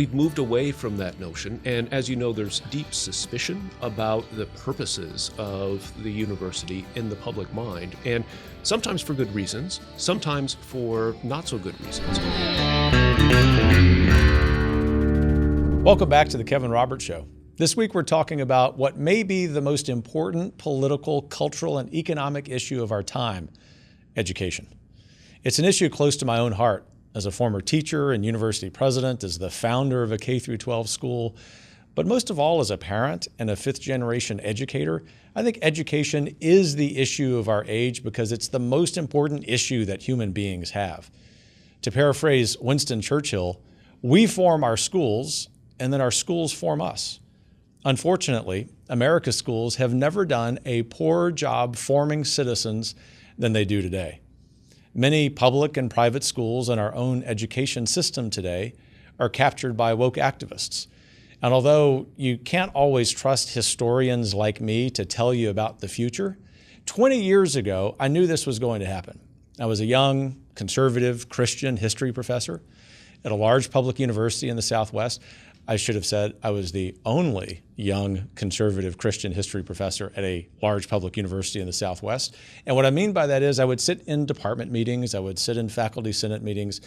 we've moved away from that notion, and as you know, there's deep suspicion about the purposes of the university in the public mind, and sometimes for good reasons, sometimes for not so good reasons. Welcome back to the Kevin Roberts Show. This week we're talking about what may be the most important political, cultural, and economic issue of our time: education. It's an issue close to my own heart. As a former teacher and university president, as the founder of a K-12 school, but most of all as a parent and a fifth-generation educator, I think education is the issue of our age because it's the most important issue that human beings have. To paraphrase Winston Churchill, we form our schools, and then our schools form us. Unfortunately, America's schools have never done a poorer job forming citizens than they do today. Many public and private schools in our own education system today are captured by woke activists. And although you can't always trust historians like me to tell you about the future, 20 years ago, I knew this was going to happen. I was a young, conservative, Christian history professor at a large public university in the Southwest. I should have said I was the only young, conservative Christian history professor at a large public university in the Southwest. And what I mean by that is I would sit in department meetings, I would sit in faculty senate meetings,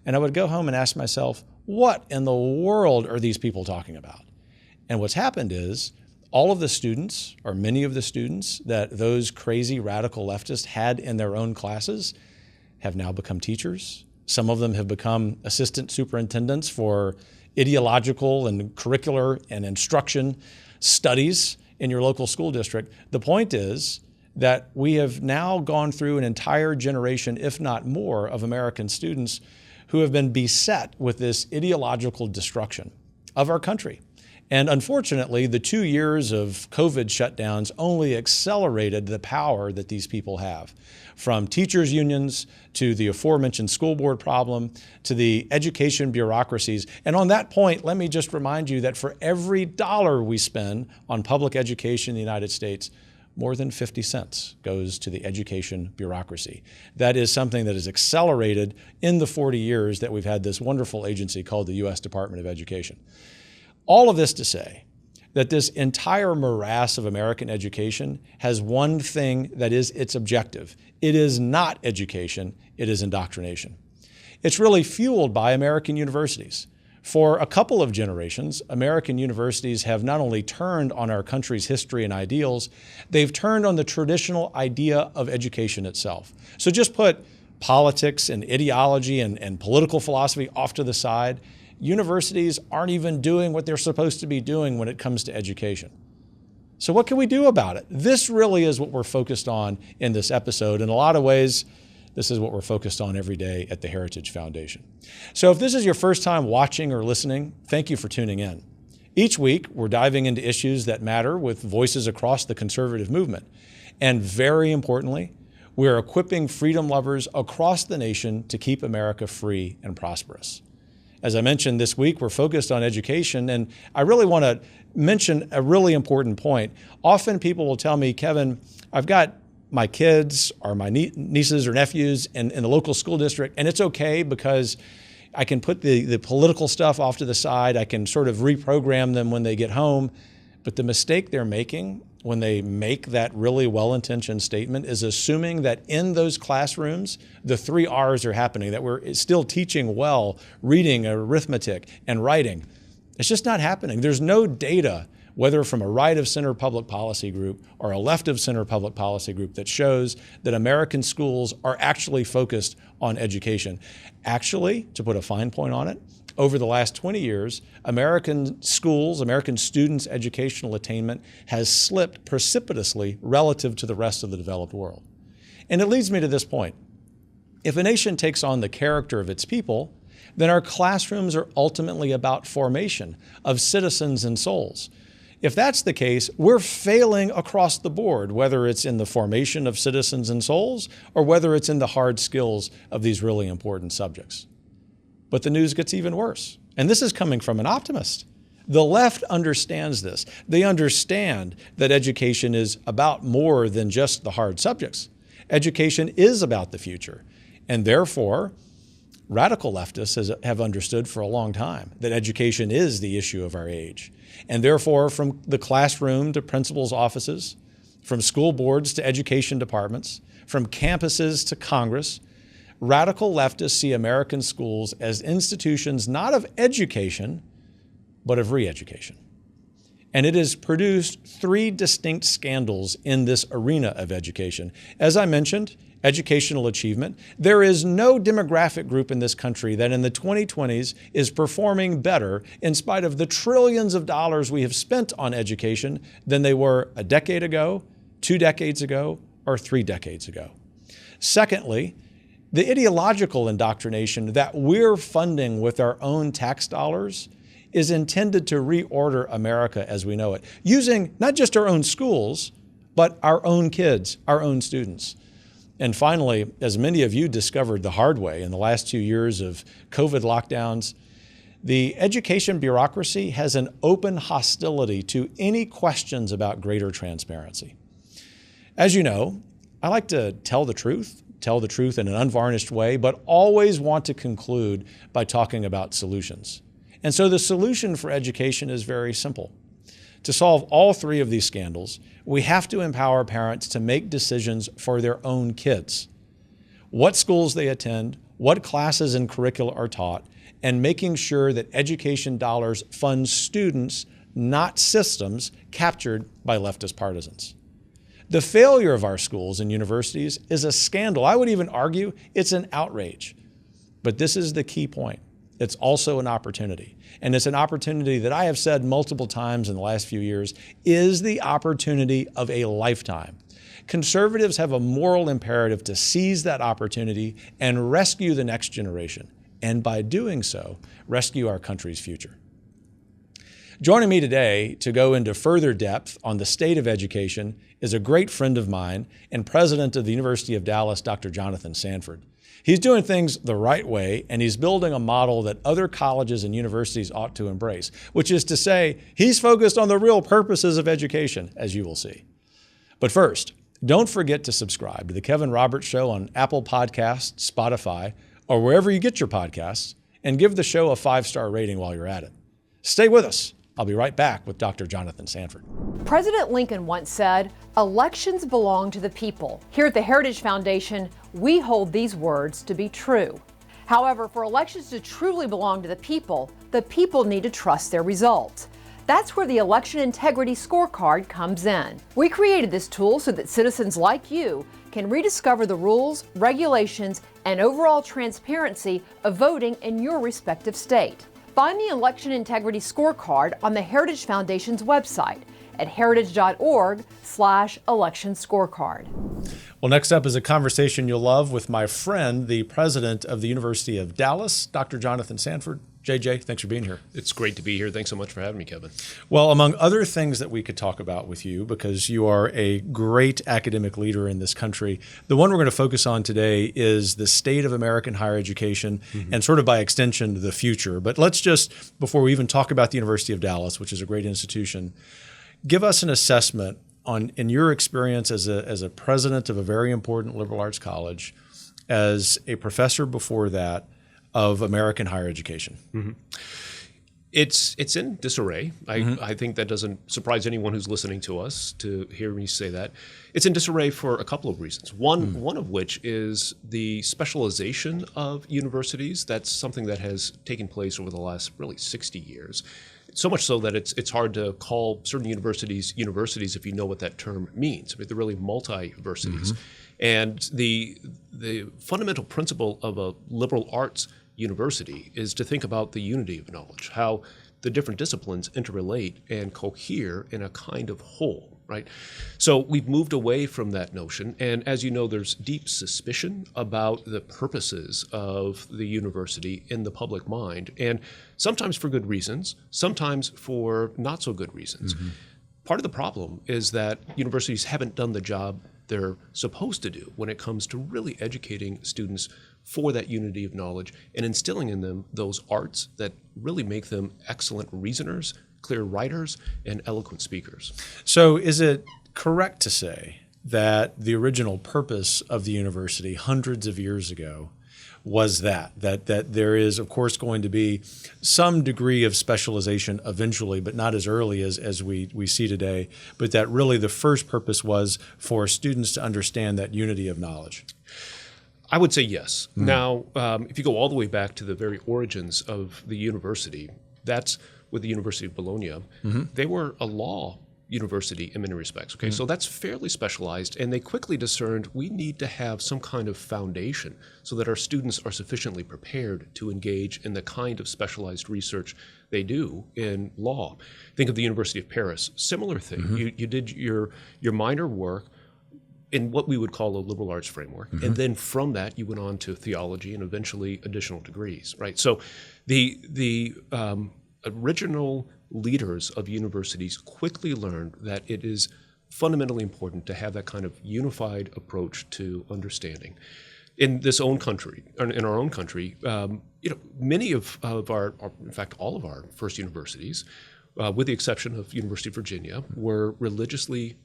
and I would go home and ask myself, what in the world are these people talking about? And what's happened is all of the students, or many of the students that those crazy radical leftists had in their own classes have now become teachers. Some of them have become assistant superintendents for ideological and curricular and instruction studies in your local school district. The point is that we have now gone through an entire generation, if not more, of American students who have been beset with this ideological destruction of our country. And unfortunately, the 2 years of COVID shutdowns only accelerated the power that these people have. From teachers' unions to the aforementioned school board problem to the education bureaucracies. And on that point, let me just remind you that for every dollar we spend on public education in the United States, more than 50 cents goes to the education bureaucracy. That is something that is accelerated in the 40 years that we've had this wonderful agency called the U.S. Department of Education. All of this to say that this entire morass of American education has one thing that is its objective. It is not education, it is indoctrination. It's really fueled by American universities. For a couple of generations, American universities have not only turned on our country's history and ideals, they've turned on the traditional idea of education itself. So just put politics and ideology and political philosophy off to the side. Universities aren't even doing what they're supposed to be doing when it comes to education. So what can we do about it? This really is what we're focused on in this episode. In a lot of ways, this is what we're focused on every day at the Heritage Foundation. So if this is your first time watching or listening, thank you for tuning in. Each week, we're diving into issues that matter with voices across the conservative movement. And very importantly, we're equipping freedom lovers across the nation to keep America free and prosperous. As I mentioned this week, we're focused on education, and I really want to mention a really important point. Often people will tell me, Kevin, I've got my kids or my nieces or nephews in the local school district, and it's okay because I can put the political stuff off to the side. I can sort of reprogram them when they get home. But the mistake they're making when they make that really well-intentioned statement is assuming that in those classrooms, the 3 R's are happening, that we're still teaching well, reading, arithmetic, and writing. It's just not happening. There's no data, whether from a right-of-center public policy group or a left-of-center public policy group, that shows that American schools are actually focused on education. Actually, to put a fine point on it, over the last 20 years, American schools, American students' educational attainment has slipped precipitously relative to the rest of the developed world. And it leads me to this point. If a nation takes on the character of its people, then our classrooms are ultimately about formation of citizens and souls. If that's the case, we're failing across the board, whether it's in the formation of citizens and souls or whether it's in the hard skills of these really important subjects. But the news gets even worse. And this is coming from an optimist. The left understands this. They understand that education is about more than just the hard subjects. Education is about the future. And therefore, Radical leftists have understood for a long time that education is the issue of our age. And therefore, from the classroom to principals' offices, from school boards to education departments, from campuses to Congress, radical leftists see American schools as institutions not of education, but of re-education. And it has produced three distinct scandals in this arena of education. As I mentioned, educational achievement. There is no demographic group in this country that in the 2020s is performing better in spite of the trillions of dollars we have spent on education than they were a decade ago, 2 decades ago, or 3 decades ago. Secondly, the ideological indoctrination that we're funding with our own tax dollars is intended to reorder America as we know it, using not just our own schools, but our own kids, our own students. And finally, as many of you discovered the hard way in the last 2 years of COVID lockdowns, the education bureaucracy has an open hostility to any questions about greater transparency. As you know, I like to tell the truth in an unvarnished way, but always want to conclude by talking about solutions. And so the solution for education is very simple. To solve all three of these scandals, we have to empower parents to make decisions for their own kids. What schools they attend, what classes and curricula are taught, and making sure that education dollars fund students, not systems captured by leftist partisans. The failure of our schools and universities is a scandal. I would even argue it's an outrage. But this is the key point. It's also an opportunity. And it's an opportunity that I have said multiple times in the last few years is the opportunity of a lifetime. Conservatives have a moral imperative to seize that opportunity and rescue the next generation. And by doing so, rescue our country's future. Joining me today to go into further depth on the state of education is a great friend of mine and president of the University of Dallas, Dr. Jonathan Sanford. He's doing things the right way, and he's building a model that other colleges and universities ought to embrace, which is to say, he's focused on the real purposes of education, as you will see. But first, don't forget to subscribe to The Kevin Roberts Show on Apple Podcasts, Spotify, or wherever you get your podcasts, and give the show a 5-star rating while you're at it. Stay with us. I'll be right back with Dr. Jonathan Sanford. President Lincoln once said, "Elections belong to the people." Here at the Heritage Foundation, we hold these words to be true. However, for elections to truly belong to the people need to trust their results. That's where the Election Integrity Scorecard comes in. We created this tool so that citizens like you can rediscover the rules, regulations, and overall transparency of voting in your respective state. Find the Election Integrity Scorecard on the Heritage Foundation's website at heritage.org/election scorecard. Well, next up is a conversation you'll love with my friend, the president of the University of Dallas, Dr. Jonathan Sanford. JJ, thanks for being here. It's great to be here. Thanks so much for having me, Kevin. Well, among other things that we could talk about with you, because you are a great academic leader in this country, the one we're going to focus on today is the state of American higher education and sort of by extension, the future. But let's just, before we even talk about the University of Dallas, which is a great institution, give us an assessment on, in your experience as a president of a very important liberal arts college, as a professor before that, of American higher education. It's in disarray. I think that doesn't surprise anyone who's listening to us to hear me say that. It's in disarray for a couple of reasons. One of which is the specialization of universities. That's something that has taken place over the last really 60 years. So much so that it's hard to call certain universities if you know what that term means. I mean, they're really multi-universities. And the fundamental principle of a liberal arts university is to think about the unity of knowledge, how the different disciplines interrelate and cohere in a kind of whole, right? So we've moved away from that notion, and as you know, there's deep suspicion about the purposes of the university in the public mind, and sometimes for good reasons, sometimes for not so good reasons. Part of the problem is that universities haven't done the job they're supposed to do when it comes to really educating students for that unity of knowledge and instilling in them those arts that really make them excellent reasoners, clear writers, and eloquent speakers. So is it correct to say that the original purpose of the university hundreds of years ago was that there is, of course, going to be some degree of specialization eventually, but not as early as we see today, but that really the first purpose was for students to understand that unity of knowledge. I would say yes. Now, if you go all the way back to the very origins of the university, that's with the University of Bologna. They were a law university in many respects. Okay, so that's fairly specialized, and they quickly discerned we need to have some kind of foundation so that our students are sufficiently prepared to engage in the kind of specialized research they do in law. Think of the University of Paris, similar thing. You did your minor work in what we would call a liberal arts framework, and then from that you went on to theology and eventually additional degrees, right? So the original leaders of universities quickly learned that it is fundamentally important to have that kind of unified approach to understanding. In this own country, in our own country, many of our, in fact, all of our first universities, with the exception of University of Virginia, were religiously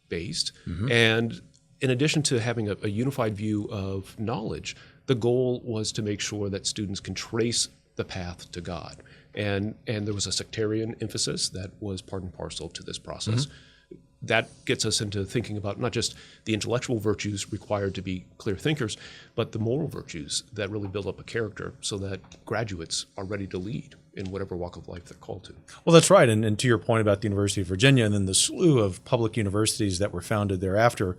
based. And in addition to having a unified view of knowledge, the goal was to make sure that students can trace the path to God. And there was a sectarian emphasis that was part and parcel to this process. That gets us into thinking about not just the intellectual virtues required to be clear thinkers, but the moral virtues that really build up a character so that graduates are ready to lead in whatever walk of life they're called to. Well, that's right. And to your point about the University of Virginia and then the slew of public universities that were founded thereafter,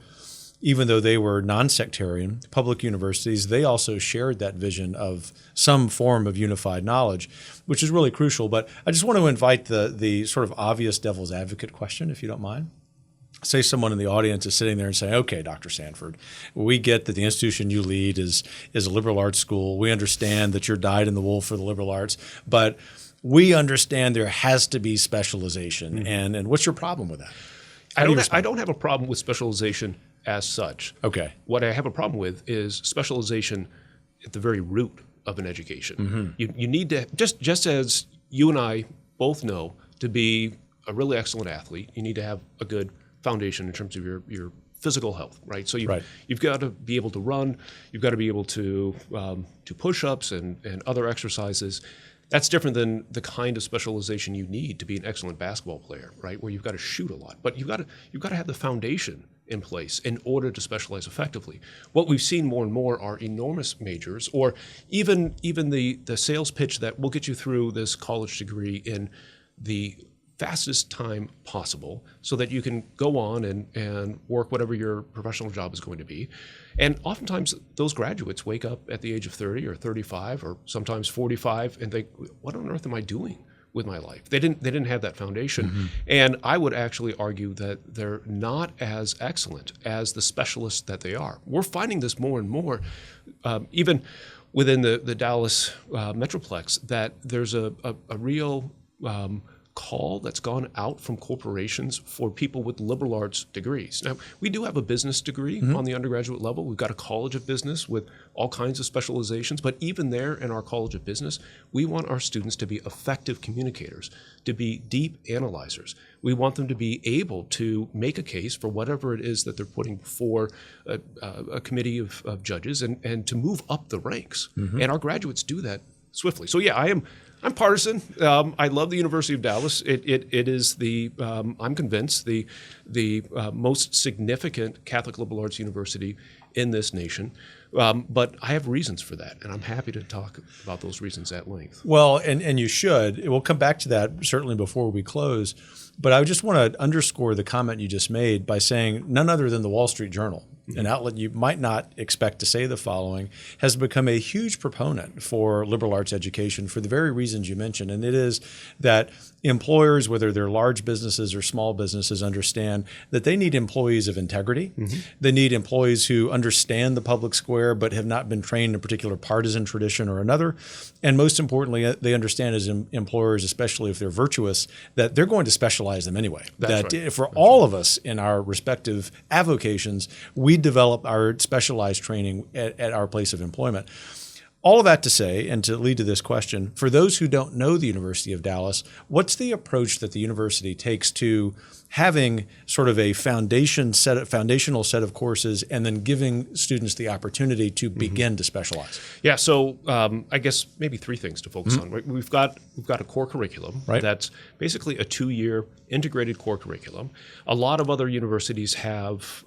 even though they were non-sectarian, public universities, they also shared that vision of some form of unified knowledge, which is really crucial. But I just want to invite the sort of obvious devil's advocate question, if you don't mind. Say someone in the audience is sitting there and saying, okay, Dr. Sanford, we get that the institution you lead is a liberal arts school. We understand that you're dyed in the wool for the liberal arts, but we understand there has to be specialization. And what's your problem with that? I don't have a problem with specialization as such. Okay. What I have a problem with is specialization at the very root of an education. You need to, just as you and I both know, to be a really excellent athlete, you need to have a good foundation in terms of your physical health, right? So you've got to be able to run, you've got to be able to do push-ups and other exercises. That's different than the kind of specialization you need to be an excellent basketball player, right? Where you've got to shoot a lot, but you've got to have the foundation in place in order to specialize effectively. What we've seen more and more are enormous majors, or even the sales pitch that will get you through this college degree in the fastest time possible so that you can go on and work whatever your professional job is going to be. And oftentimes those graduates wake up at the age of 30 or 35 or sometimes 45 and think, what on earth am I doing with my life? They didn't have that foundation. And I would actually argue that they're not as excellent as the specialists that they are. We're finding this more and more, even within the Dallas Metroplex, that there's a real call that's gone out from corporations for people with liberal arts degrees. Now, we do have a business degree on the undergraduate level. We've got a college of business with all kinds of specializations, but even there in our college of business, we want our students to be effective communicators, to be deep analyzers. We want them to be able to make a case for whatever it is that they're putting before a committee of judges and to move up the ranks. And our graduates do that swiftly. So yeah, I'm partisan. I love the University of Dallas. It is I'm convinced, the most significant Catholic liberal arts university in this nation. But I have reasons for that, and I'm happy to talk about those reasons at length. Well, and you should. We'll come back to that certainly before we close. But I just want to underscore the comment you just made by saying none other than the Wall Street Journal, an outlet you might not expect to say the following, has become a huge proponent for liberal arts education for the very reasons you mentioned. And it is that employers, whether they're large businesses or small businesses, understand that they need employees of integrity. They need employees who understand the public square but have not been trained in a particular partisan tradition or another. And most importantly, they understand as employers, especially if they're virtuous, that they're going to specialize them anyway. For all of us in our respective avocations, we develop our specialized training at our place of employment. all of that to say, and to lead to this question, for those who don't know the University of Dallas, what's the approach that the university takes to having sort of a foundational set of courses and then giving students the opportunity to begin to specialize? Yeah, so I guess maybe three things to focus on. We've got a core curriculum that's basically a 2-year integrated core curriculum. A lot of other universities have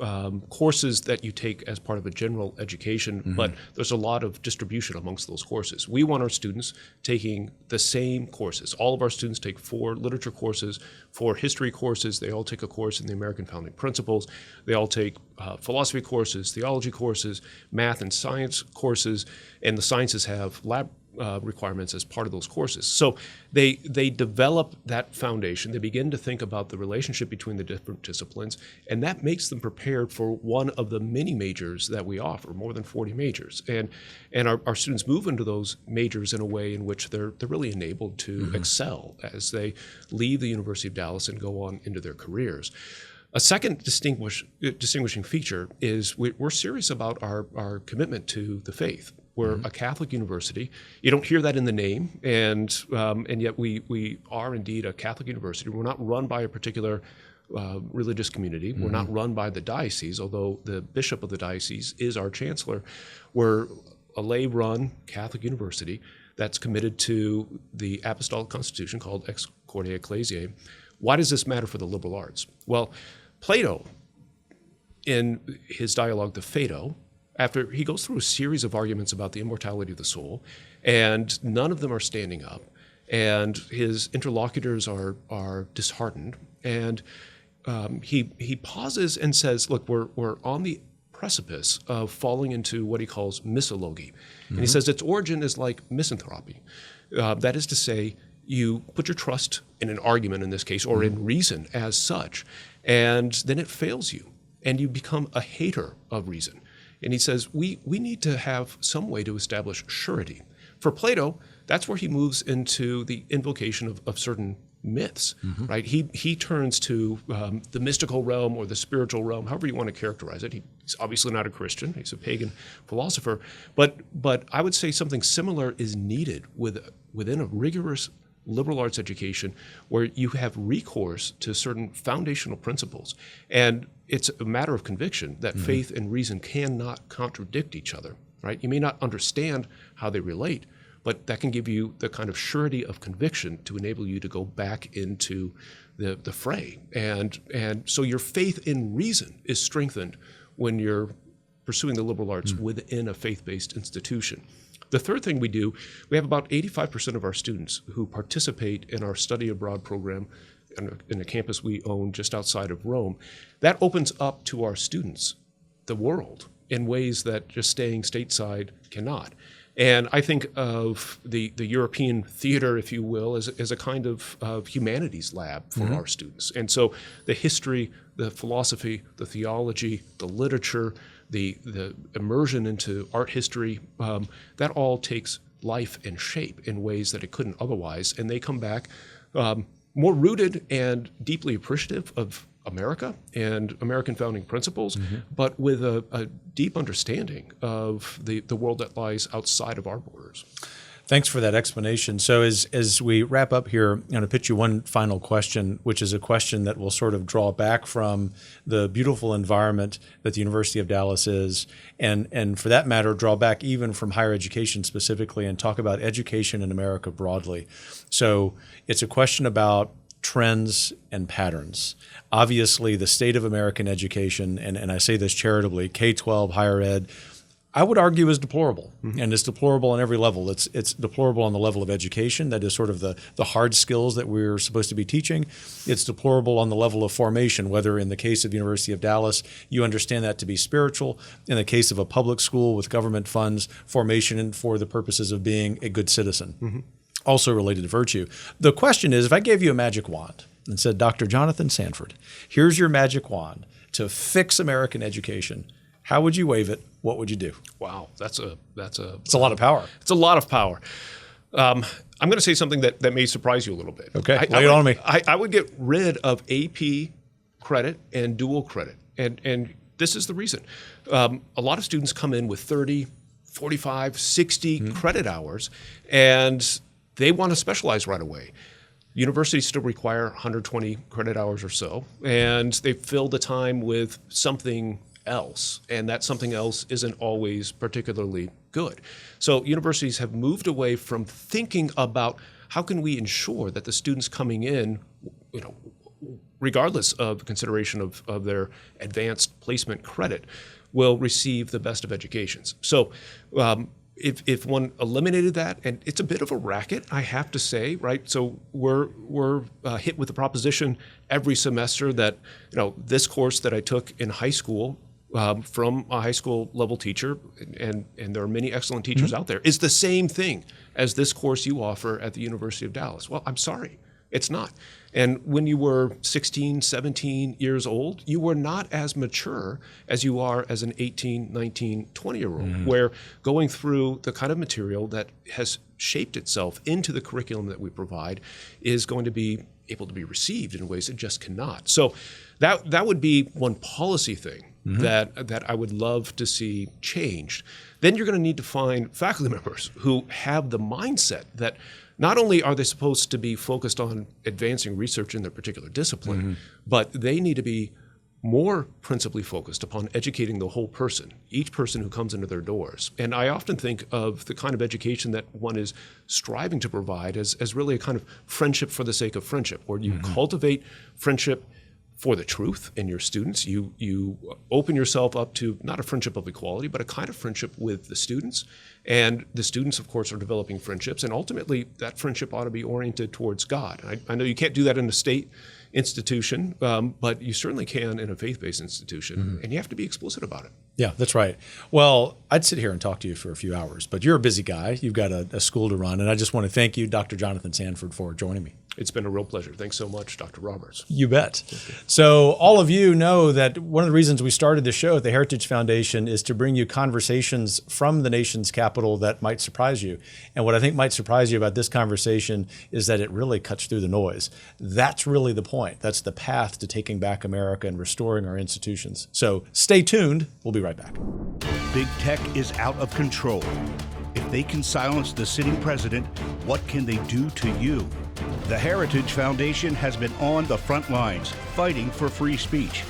courses that you take as part of a general education, but there's a lot of distribution amongst those courses. We want our students taking the same courses. All of our students take 4 literature courses, 4 history courses. They all take a course in the American founding principles. They all take philosophy courses, theology courses, math and science courses, and the sciences have lab requirements as part of those courses. So they develop that foundation. They begin to think about the relationship between the different disciplines, and that makes them prepared for one of the many majors that we offer, more than 40 majors. And our students move into those majors in a way in which they're really enabled to excel as they leave the University of Dallas and go on into their careers. A second distinguishing feature is we're serious about our commitment to the faith. We're a Catholic university. You don't hear that in the name, and yet we are indeed a Catholic university. We're not run by a particular religious community. We're not run by the diocese, although the bishop of the diocese is our chancellor. We're a lay-run Catholic university that's committed to the apostolic constitution called Ex Corde Ecclesiae. Why does this matter for the liberal arts? Well, Plato, in his dialogue, the Phaedo, after he goes through a series of arguments about the immortality of the soul, and none of them are standing up, and his interlocutors are disheartened, and he pauses and says, look, we're on the precipice of falling into what he calls misology. And he says its origin is like misanthropy. That is to say, you put your trust in an argument in this case, or in reason as such, and then it fails you, and you become a hater of reason. And he says, we need to have some way to establish surety. For Plato, that's where he moves into the invocation of certain myths, right? He turns to the mystical realm or the spiritual realm, however you want to characterize it. He's obviously not a Christian. He's a pagan philosopher. But I would say something similar is needed within a rigorous liberal arts education where you have recourse to certain foundational principles. And it's a matter of conviction that faith and reason cannot contradict each other, right? You may not understand how they relate, but that can give you the kind of surety of conviction to enable you to go back into the fray. And so your faith in reason is strengthened when you're pursuing the liberal arts within a faith-based institution. The third thing we do, we have about 85% of our students who participate in our study abroad program in a campus we own just outside of Rome. That opens up to our students the world in ways that just staying stateside cannot. And I think of the European theater, if you will, as a kind of humanities lab for our students. And so the history, the philosophy, the theology, the literature, the immersion into art history, that all takes life and shape in ways that it couldn't otherwise. And they come back more rooted and deeply appreciative of America and American founding principles, but with a deep understanding of the world that lies outside of our borders. Thanks for that explanation. So as we wrap up here, I'm going to pitch you one final question, which is a question that will sort of draw back from the beautiful environment that the University of Dallas is, and for that matter, draw back even from higher education specifically and talk about education in America broadly. So it's a question about trends and patterns. Obviously, the state of American education, and I say this charitably, K-12, higher ed, I would argue is deplorable, and it's deplorable on every level. It's deplorable on the level of education, that is sort of the hard skills that we're supposed to be teaching. It's deplorable on the level of formation, whether in the case of the University of Dallas, you understand that to be spiritual. In the case of a public school with government funds, formation for the purposes of being a good citizen, also related to virtue. The question is, if I gave you a magic wand and said, Dr. Jonathan Sanford, here's your magic wand to fix American education, how would you wave it? What would you do? Wow, it's a lot of power. It's a lot of power. I'm going to say something that may surprise you a little bit. Okay, lay it on me. I would get rid of AP credit and dual credit, and this is the reason. A lot of students come in with 30, 45, 60 credit hours, and they want to specialize right away. Universities still require 120 credit hours or so, and they fill the time with something else, and that something else isn't always particularly good. So universities have moved away from thinking about how can we ensure that the students coming in, regardless of consideration of their advanced placement credit, will receive the best of educations. So if one eliminated that, and it's a bit of a racket, I have to say, right? So we're hit with the proposition every semester that this course that I took in high school from a high school level teacher, and there are many excellent teachers out there, is the same thing as this course you offer at the University of Dallas. Well, I'm sorry, it's not. And when you were 16, 17 years old, you were not as mature as you are as an 18, 19, 20-year-old, where going through the kind of material that has shaped itself into the curriculum that we provide is going to be able to be received in ways it just cannot. So that would be one policy thing that I would love to see changed. Then you're going to need to find faculty members who have the mindset that not only are they supposed to be focused on advancing research in their particular discipline, but they need to be more principally focused upon educating the whole person, each person who comes into their doors. And I often think of the kind of education that one is striving to provide as really a kind of friendship for the sake of friendship, where you cultivate friendship for the truth in your students. You open yourself up to not a friendship of equality, but a kind of friendship with the students. And the students, of course, are developing friendships. And ultimately, that friendship ought to be oriented towards God. I know you can't do that in a state institution, but you certainly can in a faith-based institution. And you have to be explicit about it. Yeah, that's right. Well, I'd sit here and talk to you for a few hours, but you're a busy guy. You've got a school to run. And I just want to thank you, Dr. Jonathan Sanford, for joining me. It's been a real pleasure. Thanks so much, Dr. Roberts. You bet. So all of you know that one of the reasons we started the show at the Heritage Foundation is to bring you conversations from the nation's capital that might surprise you. And what I think might surprise you about this conversation is that it really cuts through the noise. That's really the point. That's the path to taking back America and restoring our institutions. So stay tuned. We'll be right back. Big tech is out of control. If they can silence the sitting president, what can they do to you? The Heritage Foundation has been on the front lines, fighting for free speech.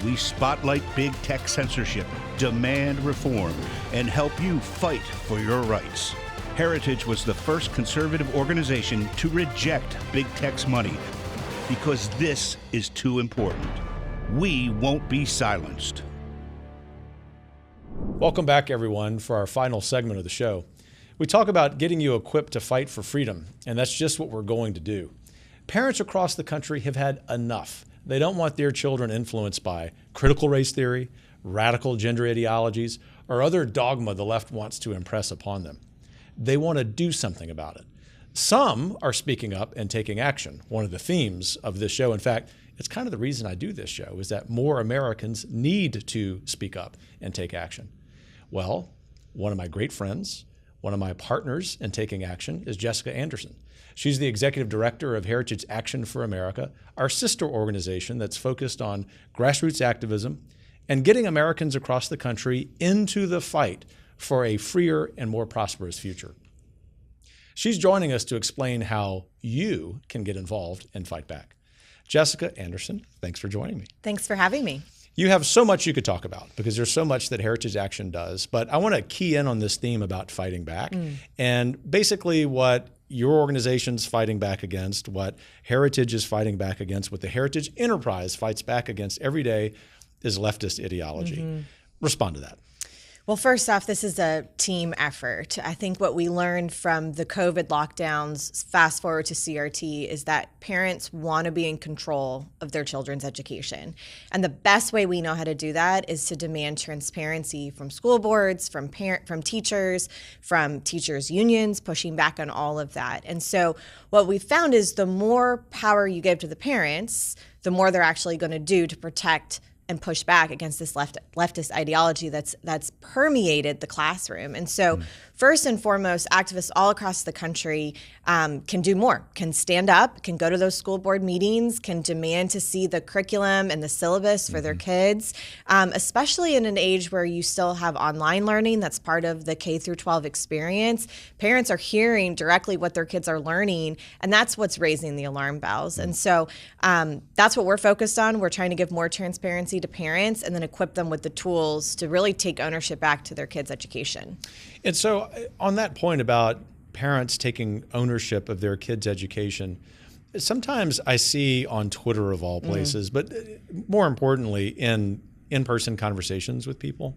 We spotlight big tech censorship, demand reform, and help you fight for your rights. Heritage was the first conservative organization to reject big tech's money because this is too important. We won't be silenced. Welcome back, everyone, for our final segment of the show. We talk about getting you equipped to fight for freedom, and that's just what we're going to do. Parents across the country have had enough. They don't want their children influenced by critical race theory, radical gender ideologies, or other dogma the left wants to impress upon them. They want to do something about it. Some are speaking up and taking action. One of the themes of this show, in fact, it's kind of the reason I do this show, is that more Americans need to speak up and take action. Well, one of my great friends, one of my partners in taking action is Jessica Anderson. She's the executive director of Heritage Action for America, our sister organization that's focused on grassroots activism and getting Americans across the country into the fight for a freer and more prosperous future. She's joining us to explain how you can get involved and fight back. Jessica Anderson, thanks for joining me. Thanks for having me. You have so much you could talk about because there's so much that Heritage Action does, but I want to key in on this theme about fighting back and basically what your organization's fighting back against, what Heritage is fighting back against, what the Heritage Enterprise fights back against every day is leftist ideology. Respond to that. Well, first off, this is a team effort. I think what we learned from the COVID lockdowns, fast forward to CRT, is that parents want to be in control of their children's education. And the best way we know how to do that is to demand transparency from school boards, from teachers, from teachers' unions, pushing back on all of that. And so what we found is the more power you give to the parents, the more they're actually going to do to protect and push back against this leftist ideology that's permeated the classroom. And so first and foremost, activists all across the country can do more, can stand up, can go to those school board meetings, can demand to see the curriculum and the syllabus for their kids, especially in an age where you still have online learning that's part of the K through 12 experience. Parents are hearing directly what their kids are learning, and that's what's raising the alarm bells. And so that's what we're focused on. We're trying to give more transparency to parents and then equip them with the tools to really take ownership back to their kids' education. And so on that point about parents taking ownership of their kids' education, sometimes I see on Twitter of all places, but more importantly in in-person conversations with people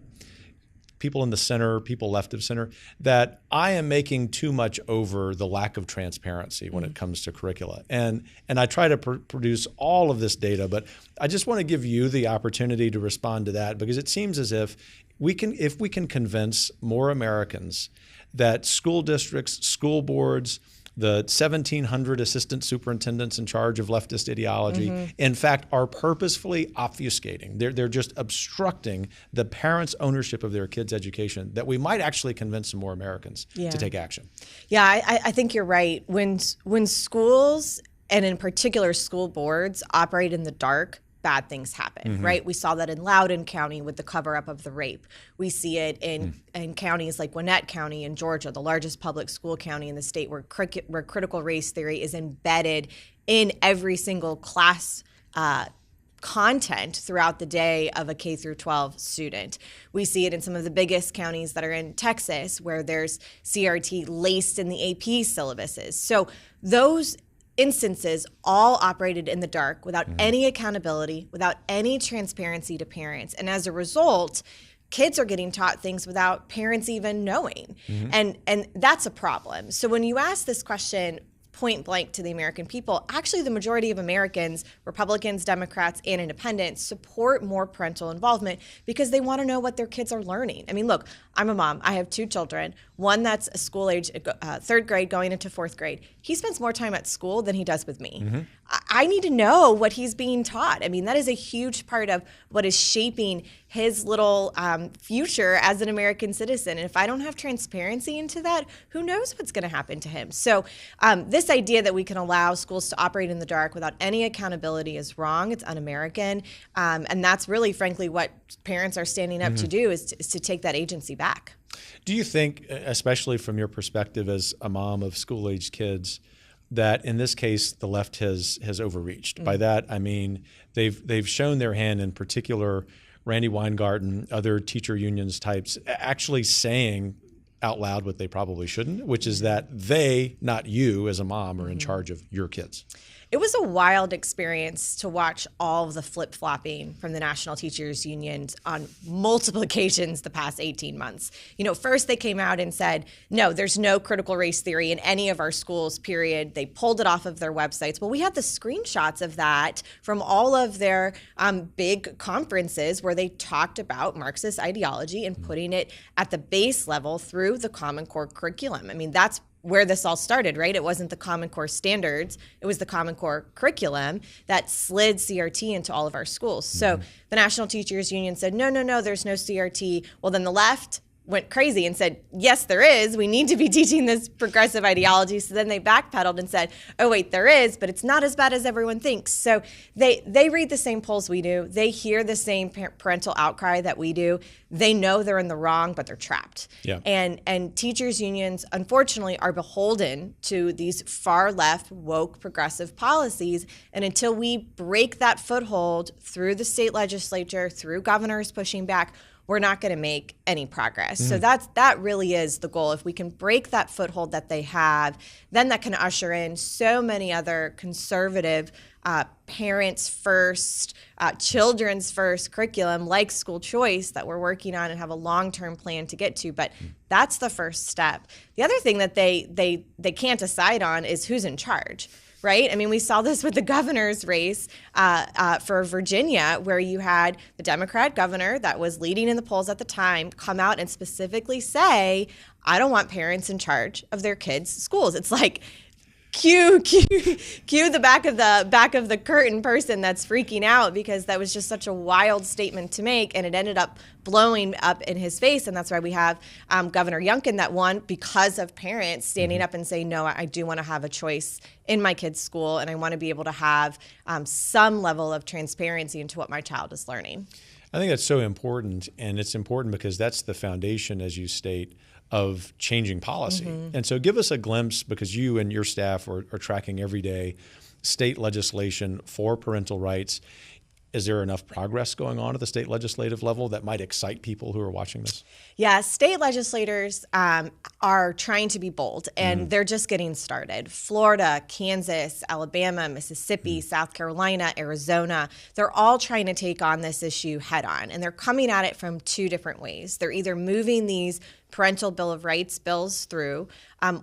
in the center, people left of center, that I am making too much over the lack of transparency when it comes to curricula. And I try to produce all of this data, but I just want to give you the opportunity to respond to that, because it seems as if we can convince more Americans that school districts, school boards, the 1,700 assistant superintendents in charge of leftist ideology, in fact, are purposefully obfuscating. They're just obstructing the parents' ownership of their kids' education, that we might actually convince some more Americans to take action. Yeah, I think you're right. When schools, and in particular school boards, operate in the dark, bad things happen, right? We saw that in Loudoun County with the cover-up of the rape. We see it in counties like Gwinnett County in Georgia, the largest public school county in the state, where critical race theory is embedded in every single class content throughout the day of a K through 12 student. We see it in some of the biggest counties that are in Texas, where there's CRT laced in the AP syllabuses. So those instances all operated in the dark without any accountability, without any transparency to parents. And as a result, kids are getting taught things without parents even knowing. And that's a problem. So when you ask this question point blank to the American people, actually the majority of Americans, Republicans, Democrats, and independents, support more parental involvement because they want to know what their kids are learning. I mean, look, I'm a mom. I have two children. One that's a school age, third grade going into fourth grade. He spends more time at school than he does with me. I need to know what he's being taught. I mean, that is a huge part of what is shaping his little future as an American citizen. And if I don't have transparency into that, who knows what's going to happen to him? So this idea that we can allow schools to operate in the dark without any accountability is wrong. It's un-American. And that's really, frankly, what parents are standing up to do, is to take that agency back. Do you think, especially from your perspective as a mom of school-aged kids, that in this case the left has overreached? By that I mean they've shown their hand, in particular Randy Weingarten, other teacher unions types, actually saying out loud what they probably shouldn't, which is that they, not you as a mom, are in charge of your kids. It was a wild experience to watch all of the flip-flopping from the National Teachers Unions on multiple occasions the past 18 months. You know, first they came out and said, no, there's no critical race theory in any of our schools, period. They pulled it off of their websites. Well, we have the screenshots of that from all of their big conferences where they talked about Marxist ideology and putting it at the base level through the Common Core curriculum. I mean, that's where this all started, right? It wasn't the Common Core standards. It was the Common Core curriculum that slid CRT into all of our schools. So the National Teachers Union said, no, there's no CRT. Well, then the left went crazy and said, yes, there is. We need to be teaching this progressive ideology. So then they backpedaled and said, oh, wait, there is, but it's not as bad as everyone thinks. So they read the same polls we do. They hear the same parental outcry that we do. They know they're in the wrong, but they're trapped. Yeah. And teachers unions, unfortunately, are beholden to these far left, woke, progressive policies. And until we break that foothold through the state legislature, through governors pushing back, we're not going to make any progress. So that really is the goal. If we can break that foothold that they have, then that can usher in so many other conservative parents first, children's first curriculum like school choice that we're working on and have a long-term plan to get to. But that's the first step. The other thing that they can't decide on is who's in charge. Right? I mean, we saw this with the governor's race for Virginia, where you had the Democrat governor that was leading in the polls at the time come out and specifically say, I don't want parents in charge of their kids' schools. It's like, cue the back of the curtain person that's freaking out because that was just such a wild statement to make, and it ended up blowing up in his face. And that's why we have Governor Youngkin that won because of parents standing up and saying, no, I do want to have a choice in my kid's school, and I want to be able to have some level of transparency into what my child is learning. I think that's so important, and it's important because that's the foundation, as you state, of changing policy. And so give us a glimpse, because you and your staff are tracking every day state legislation for parental rights. Is there enough progress going on at the state legislative level that might excite people who are watching this? Yeah, state legislators are trying to be bold, and they're just getting started. Florida, Kansas, Alabama, Mississippi, South Carolina, Arizona, they're all trying to take on this issue head on, and they're coming at it from two different ways. They're either moving these parental Bill of Rights bills through.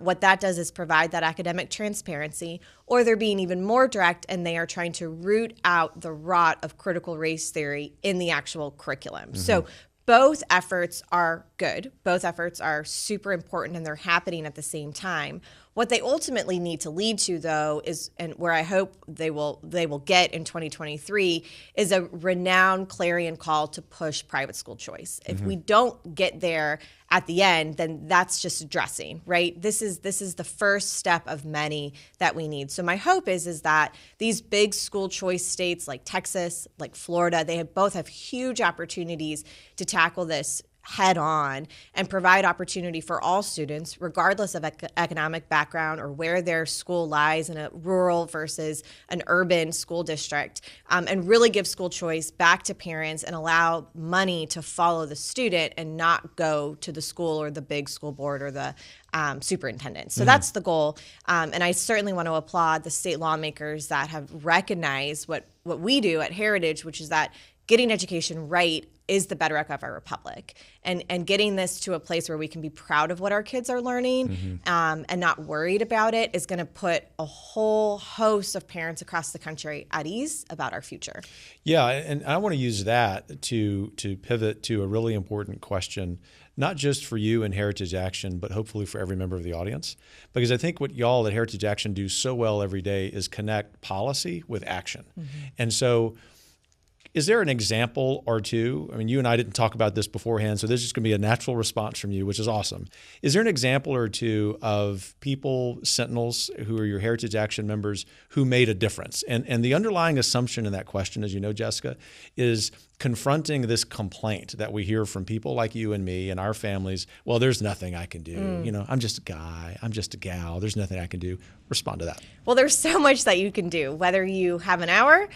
What that does is provide that academic transparency, or they're being even more direct, and they are trying to root out the rot of critical race theory in the actual curriculum. So both efforts are good. Both efforts are super important, and they're happening at the same time. What they ultimately need to lead to, though, is, and where I hope they will get in 2023, is a renowned clarion call to push private school choice. If we don't get there at the end, then that's just addressing, right? This is the first step of many that we need. So my hope is that these big school choice states like Texas, like Florida, they both have huge opportunities to tackle this head on and provide opportunity for all students, regardless of economic background or where their school lies in a rural versus an urban school district, and really give school choice back to parents and allow money to follow the student and not go to the school or the big school board or the superintendent. So that's the goal. And I certainly want to applaud the state lawmakers that have recognized what we do at Heritage, which is that getting education right is the bedrock of our republic, and getting this to a place where we can be proud of what our kids are learning and not worried about it is going to put a whole host of parents across the country at ease about our future. Yeah, and I want to use that to pivot to a really important question, not just for you in Heritage Action, but hopefully for every member of the audience. Because I think what y'all at Heritage Action do so well every day is connect policy with action. And so is there an example or two? I mean, you and I didn't talk about this beforehand, so this is just going to be a natural response from you, which is awesome. Is there an example or two of people, Sentinels, who are your Heritage Action members, who made a difference? And the underlying assumption in that question, as you know, Jessica, is confronting this complaint that we hear from people like you and me and our families. Well, there's nothing I can do. You know, I'm just a guy. I'm just a gal. There's nothing I can do. Respond to that. Well, there's so much that you can do, whether you have an hour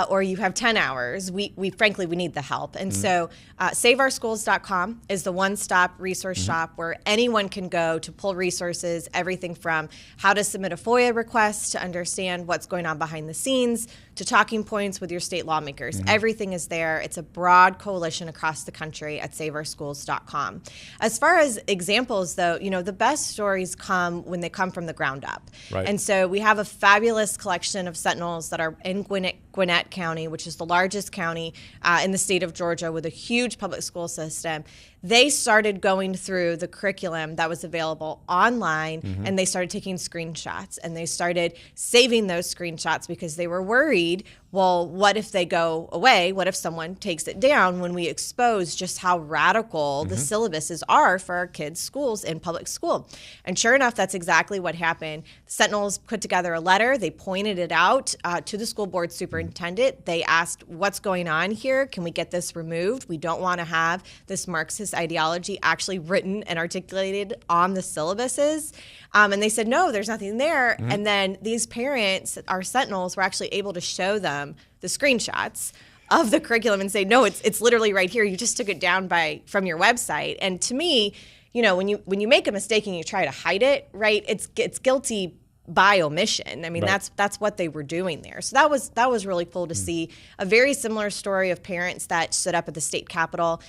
or you have 10 hours. We frankly, we need the help. And so saveourschools.com is the one-stop resource shop where anyone can go to pull resources, everything from how to submit a FOIA request to understand what's going on behind the scenes to talking points with your state lawmakers. Everything is there. It's a broad coalition across the country at saveourschools.com. As far as examples, though, you know, the best stories come when they come from the ground up. Right. And so we have a fabulous collection of Sentinels that are in Gwinnett County, which is the largest county in the state of Georgia with a huge public school system. They started going through the curriculum that was available online, and they started taking screenshots, and they started saving those screenshots because they were worried, well, what if they go away? What if someone takes it down when we expose just how radical the syllabuses are for our kids' schools in public school? And sure enough, that's exactly what happened. The Sentinels put together a letter. They pointed it out to the school board superintendent. They asked, what's going on here? Can we get this removed? We don't want to have this Marxist ideology actually written and articulated on the syllabuses. And they said, no, there's nothing there. And then these parents, our Sentinels, were actually able to show them the screenshots of the curriculum and say, no, it's literally right here. You just took it down from your website. And to me, you know, when you make a mistake and you try to hide it, right, it's guilty by omission. I mean, that's what they were doing there. So that was really cool to see. A very similar story of parents that stood up at the state capitol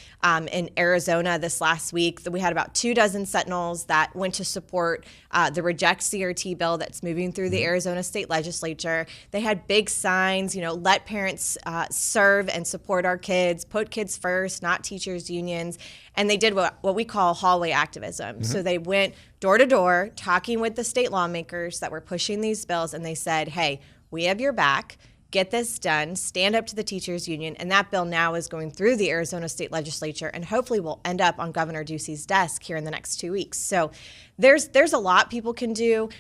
in Arizona this last week. We had about 24 Sentinels that went to support the Reject CRT bill that's moving through the Arizona state legislature. They had big signs, you know, let parents serve and support our kids, put kids first, not teachers' unions. And they did what we call hallway activism. So they went door to door talking with the state lawmakers that were pushing these bills, and they said, hey, we have your back. Get this done, stand up to the teachers union, and that bill now is going through the Arizona State Legislature and hopefully will end up on Governor Ducey's desk here in the next 2 weeks. So there's a lot people can do,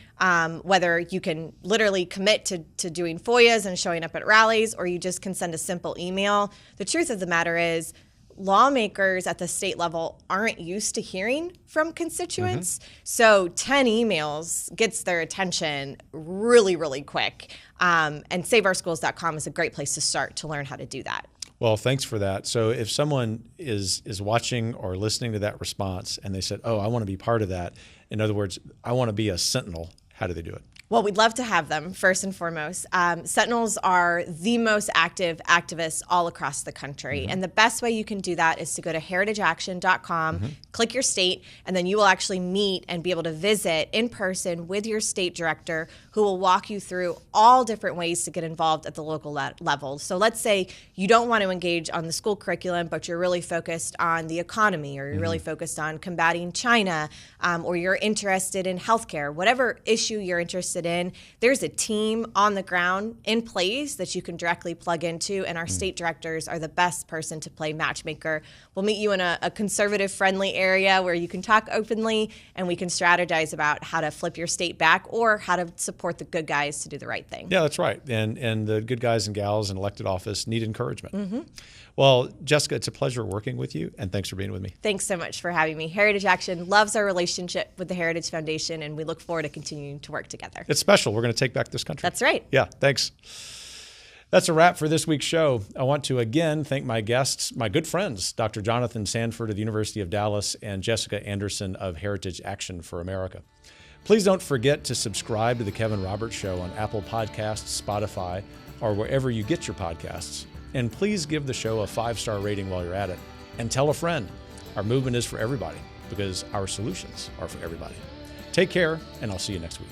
whether you can literally commit to doing FOIAs and showing up at rallies, or you just can send a simple email. The truth of the matter is, lawmakers at the state level aren't used to hearing from constituents. So 10 emails gets their attention really, really quick. And saveourschools.com is a great place to start to learn how to do that. Well, thanks for that. So if someone is watching or listening to that response and they said, oh, I want to be part of that, in other words, I want to be a sentinel, how do they do it? Well, we'd love to have them, first and foremost. Sentinels are the most active activists all across the country. And the best way you can do that is to go to heritageaction.com, click your state, and then you will actually meet and be able to visit in person with your state director, who will walk you through all different ways to get involved at the local level. So let's say you don't want to engage on the school curriculum, but you're really focused on the economy, or you're really focused on combating China, or you're interested in healthcare, whatever issue you're interested in, there's a team on the ground in place that you can directly plug into, and our state directors are the best person to play matchmaker. We'll meet you in a conservative friendly area where you can talk openly, and we can strategize about how to flip your state back or how to support the good guys to do the right thing. Yeah, that's right. And the good guys and gals in elected office need encouragement. Well, Jessica, it's a pleasure working with you, and thanks for being with me. Thanks so much for having me. Heritage Action loves our relationship with the Heritage Foundation, and we look forward to continuing to work together. It's special. We're going to take back this country. That's right. Yeah, thanks. That's a wrap for this week's show. I want to again thank my guests, my good friends, Dr. Jonathan Sanford of the University of Dallas and Jessica Anderson of Heritage Action for America. Please don't forget to subscribe to The Kevin Roberts Show on Apple Podcasts, Spotify, or wherever you get your podcasts. And please give the show a 5-star rating while you're at it. And tell a friend. Our movement is for everybody because our solutions are for everybody. Take care, and I'll see you next week.